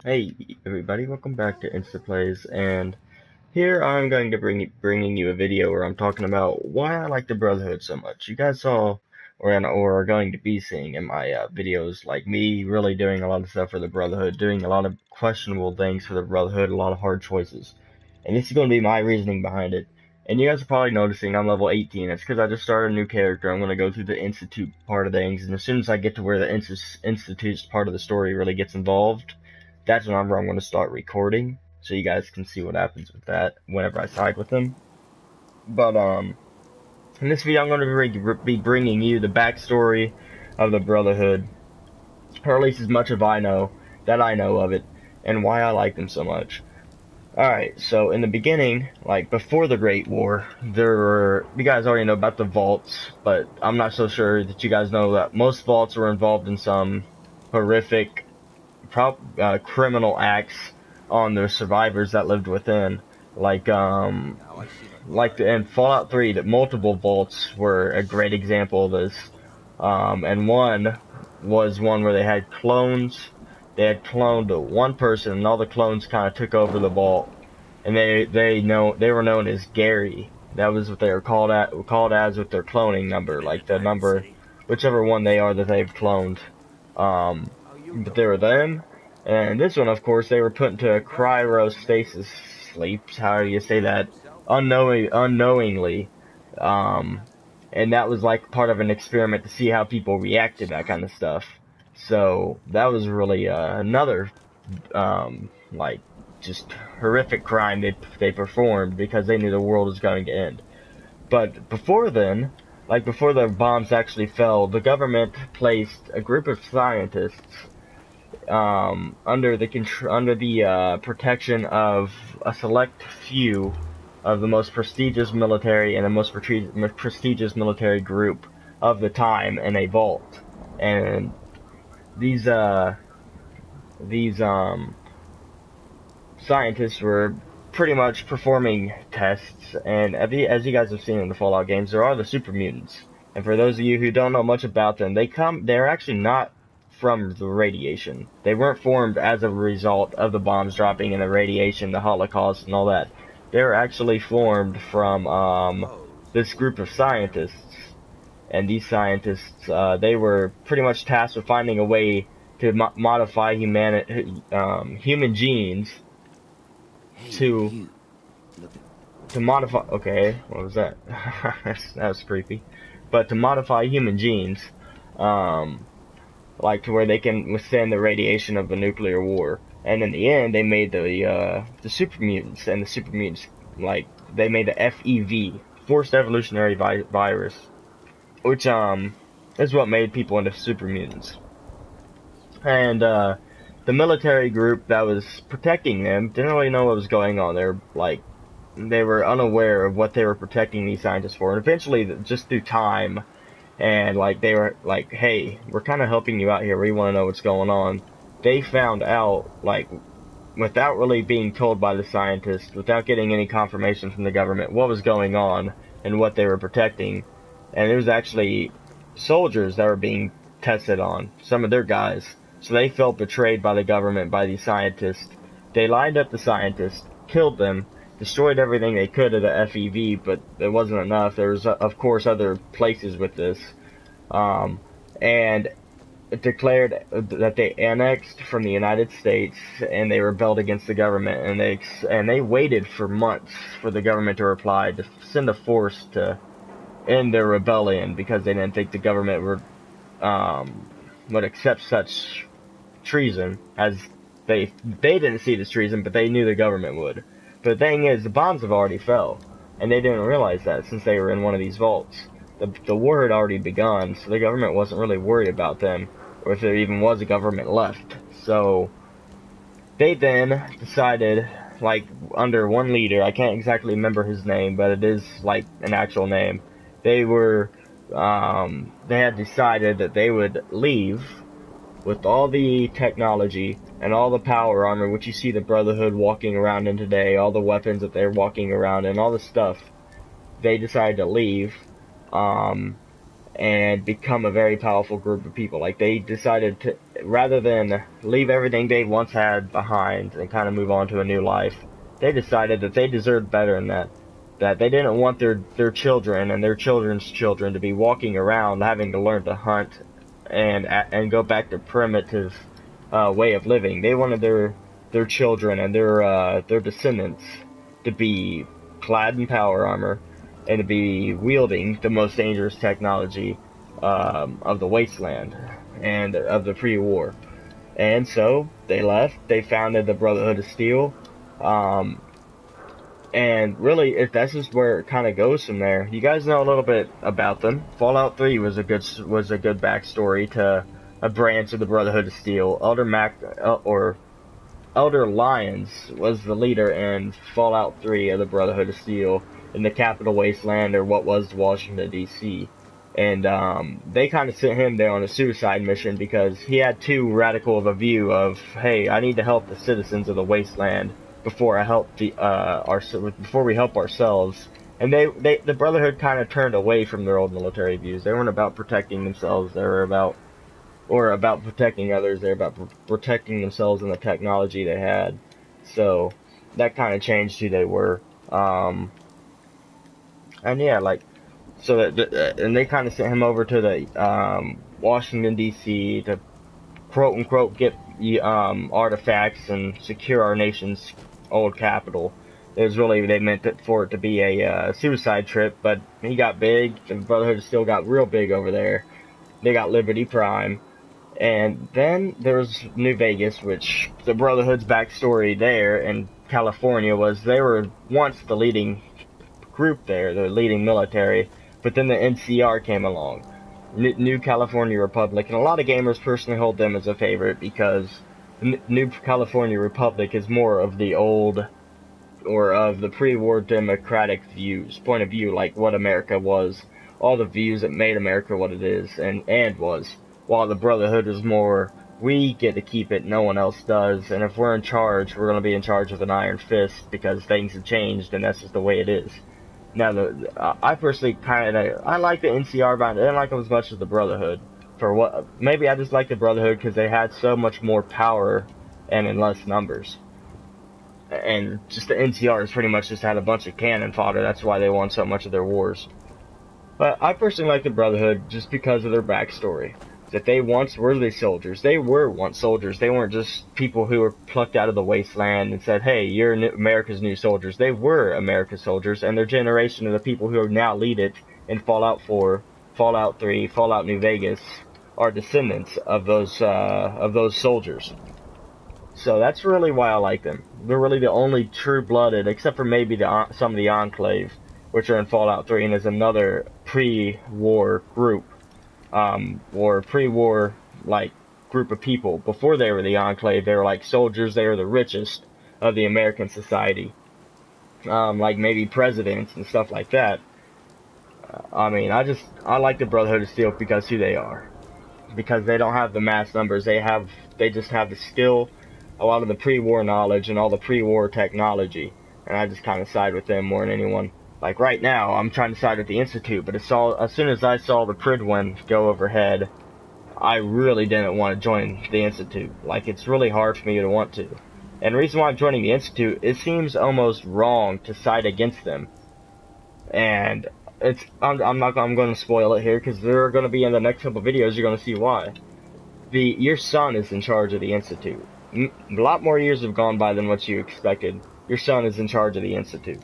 Hey everybody, welcome back to InstaPlays, and here I'm going to bringing you a video where I'm talking about why I like the Brotherhood so much. You guys saw, or are going to be seeing in my videos, like me really doing a lot of stuff for the Brotherhood, doing a lot of questionable things for the Brotherhood, a lot of hard choices. And this is going to be my reasoning behind it. And you guys are probably noticing I'm level 18. It's because I just started a new character. I'm going to go through the Institute part of things, and as soon as I get to where the Institute's part of the story really gets involved, that's whenever I'm going to start recording, so you guys can see what happens with that whenever I side with them. But in this video, I'm going to be bringing you the backstory of the Brotherhood, or at least as much as I know of it, and why I like them so much. Alright, so in the beginning, like before the Great War, you guys already know about the vaults, but I'm not so sure that you guys know that most vaults were involved in some horrific criminal acts on the survivors that lived within. In Fallout 3, that multiple vaults were a great example of this. And one was one where they had clones. They had cloned one person, and all the clones kind of took over the vault. And they were known as Gary. That was what they were called as with their cloning number, like the number, whichever one they are that they've cloned. But they were them. And this one, of course, they were put into a cryostasis sleep, how do you say that, unknowingly. Um, and that was like part of an experiment to see how people react to that kind of stuff. So that was really another like just horrific crime they performed because they knew the world was going to end. But before then, like before the bombs actually fell, the government placed a group of scientists under the protection of a select few of the most prestigious military and the most prestigious military group of the time in a vault. And these scientists were pretty much performing tests, and as you guys have seen in the Fallout games, there are the super mutants. And for those of you who don't know much about them, they're actually not from the radiation. They weren't formed as a result of the bombs dropping and the radiation, the Holocaust, and all that. They were actually formed from this group of scientists. And these scientists, they were pretty much tasked with finding a way to modify human genes to modify. Okay, what was that? That was creepy. But to modify human genes, um, like to where they can withstand the radiation of a nuclear war. And in the end, they made the super mutants, and the super mutants, like they made the FEV, forced evolutionary virus, which is what made people into super mutants. And the military group that was protecting them didn't really know what was going on. They were unaware of what they were protecting these scientists for. And eventually, just through time, and like they were like, hey, we're kind of helping you out here. We want to know what's going on. They found out, like, without really being told by the scientists, without getting any confirmation from the government, what was going on and what they were protecting. And it was actually soldiers that were being tested on, some of their guys. So they felt betrayed by the government, by these scientists. They lined up the scientists, killed them, destroyed everything they could of the FEV, but it wasn't enough. There was, of course, other places with this. And it declared that they annexed from the United States, and they rebelled against the government, and they waited for months for the government to reply, to send a force to end their rebellion, because they didn't think the government would accept such treason, as they didn't see it as treason, but they knew the government would. But the thing is, the bombs have already fell, and they didn't realize that since they were in one of these vaults. The war had already begun, so the government wasn't really worried about them, or if there even was a government left. So they then decided, like, under one leader, I can't exactly remember his name, but it is like an actual name. They had decided that they would leave with all the technology and all the power armor, which you see the Brotherhood walking around in today, all the weapons that they're walking around in, all the stuff. They decided to leave, and become a very powerful group of people. Like, they decided to, rather than leave everything they once had behind and kind of move on to a new life, they decided that they deserved better than that. That they didn't want their children and their children's children to be walking around having to learn to hunt and go back to primitive way of living. They wanted their children and their descendants to be clad in power armor and to be wielding the most dangerous technology of the wasteland and of the pre-war. And so they left. They founded the Brotherhood of Steel. And really, if that's just where it kind of goes from there. You guys know a little bit about them. Fallout 3 was a good backstory to a branch of the Brotherhood of Steel. Elder Lyons was the leader in Fallout 3 of the Brotherhood of Steel in the Capital Wasteland, or what was Washington, D.C. And they kind of sent him there on a suicide mission because he had too radical of a view of, hey, I need to help the citizens of the wasteland before before we help ourselves. And the Brotherhood kind of turned away from their old military views. They weren't about protecting themselves. They were about protecting others. They're about protecting themselves and the technology they had. So that kind of changed who they were. And yeah, like, so and they kind of sent him over to the Washington D.C. to quote unquote get artifacts and secure our nation's old capital. It was really, they meant it for it to be a suicide trip, but he got big. The Brotherhood still got real big over there. They got Liberty Prime. And then there was New Vegas, which the Brotherhood's backstory there in California was they were once the leading group there, the leading military, but then the NCR came along, New California Republic, and a lot of gamers personally hold them as a favorite because New California Republic is more of the old, or of the pre-war democratic point of view, like what America was, all the views that made America what it is and was. While the Brotherhood is more, we get to keep it, no one else does, and if we're in charge, we're going to be in charge with an iron fist because things have changed and that's just the way it is. Now, I personally I like the NCR, but I didn't like them as much as the Brotherhood. Maybe I just like the Brotherhood because they had so much more power and in less numbers. And just the NCR has pretty much just had a bunch of cannon fodder. That's why they won so much of their wars. But I personally like the Brotherhood just because of their backstory. That they once were the soldiers. They were once soldiers. They weren't just people who were plucked out of the wasteland and said, hey, you're America's new soldiers. They were America's soldiers, and their generation of the people who now lead it in Fallout 4, Fallout 3, Fallout New Vegas are descendants of those soldiers. So that's really why I like them. They're really the only true-blooded, except for maybe some of the Enclave, which are in Fallout 3 and is another pre-war group. Or pre-war, like, group of people. Before they were the Enclave, they were like soldiers. They were the richest of the American society. Like maybe presidents and stuff like that. I mean, I like the Brotherhood of Steel because who they are. Because they don't have the mass numbers. They just have the skill, a lot of the pre-war knowledge, and all the pre-war technology. And I just kind of side with them more than anyone. Like right now, I'm trying to side with the Institute, but as soon as I saw the Pridwin go overhead, I really didn't want to join the Institute. Like, it's really hard for me to want to. And the reason why I'm joining the Institute, it seems almost wrong to side against them. And I'm going to spoil it here, because they're going to be in the next couple videos, you're going to see why. Your son is in charge of the Institute. A lot more years have gone by than what you expected. Your son is in charge of the Institute.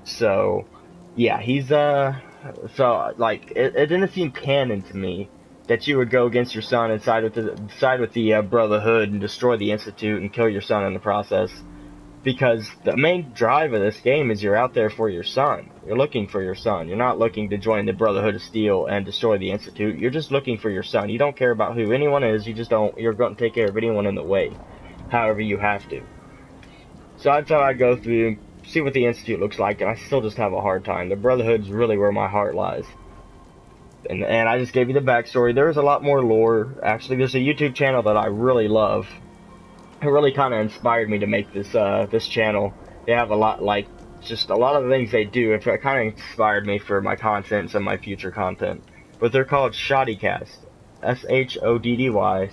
So, yeah, it didn't seem canon to me that you would go against your son and side with the Brotherhood and destroy the Institute and kill your son in the process. Because the main drive of this game is you're out there for your son. You're looking for your son. You're not looking to join the Brotherhood of Steel and destroy the Institute. You're just looking for your son. You don't care about who anyone is. You're going to take care of anyone in the way, however you have to. So I thought I'd go through, see what the Institute looks like, and I still just have a hard time. The Brotherhood's really where my heart lies. And I just gave you the backstory. There's a lot more lore. Actually, there's a YouTube channel that I really love. It really kind of inspired me to make this channel. They have a lot, just a lot of the things they do. It kind of inspired me for my content and some of my future content. but they're called Shoddycast. SHODDYCAST.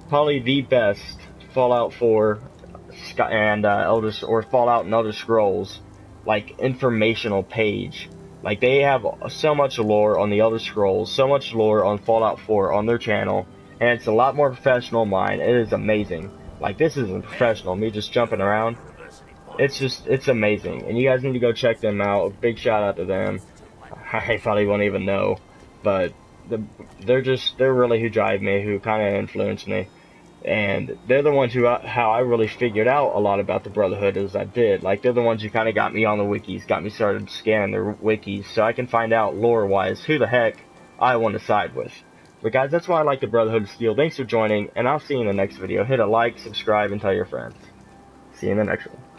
Probably the best Fallout 4 and Fallout and Elder Scrolls like informational page. Like they have so much lore on the Elder Scrolls, so much lore on Fallout 4 on their channel, and it's a lot more professional than mine. It is amazing. Like this isn't professional, me just jumping around. It's amazing, and you guys need to go check them out. A big shout out to them. I probably won't even know, but they're really who drive me, who kind of influence me. And they're the ones how I really figured out a lot about the Brotherhood as I did. Like, they're the ones who kind of got me on the wikis, got me started scanning their wikis, so I can find out lore-wise who the heck I want to side with. But guys, that's why I like the Brotherhood of Steel. Thanks for joining, and I'll see you in the next video. Hit a like, subscribe, and tell your friends. See you in the next one.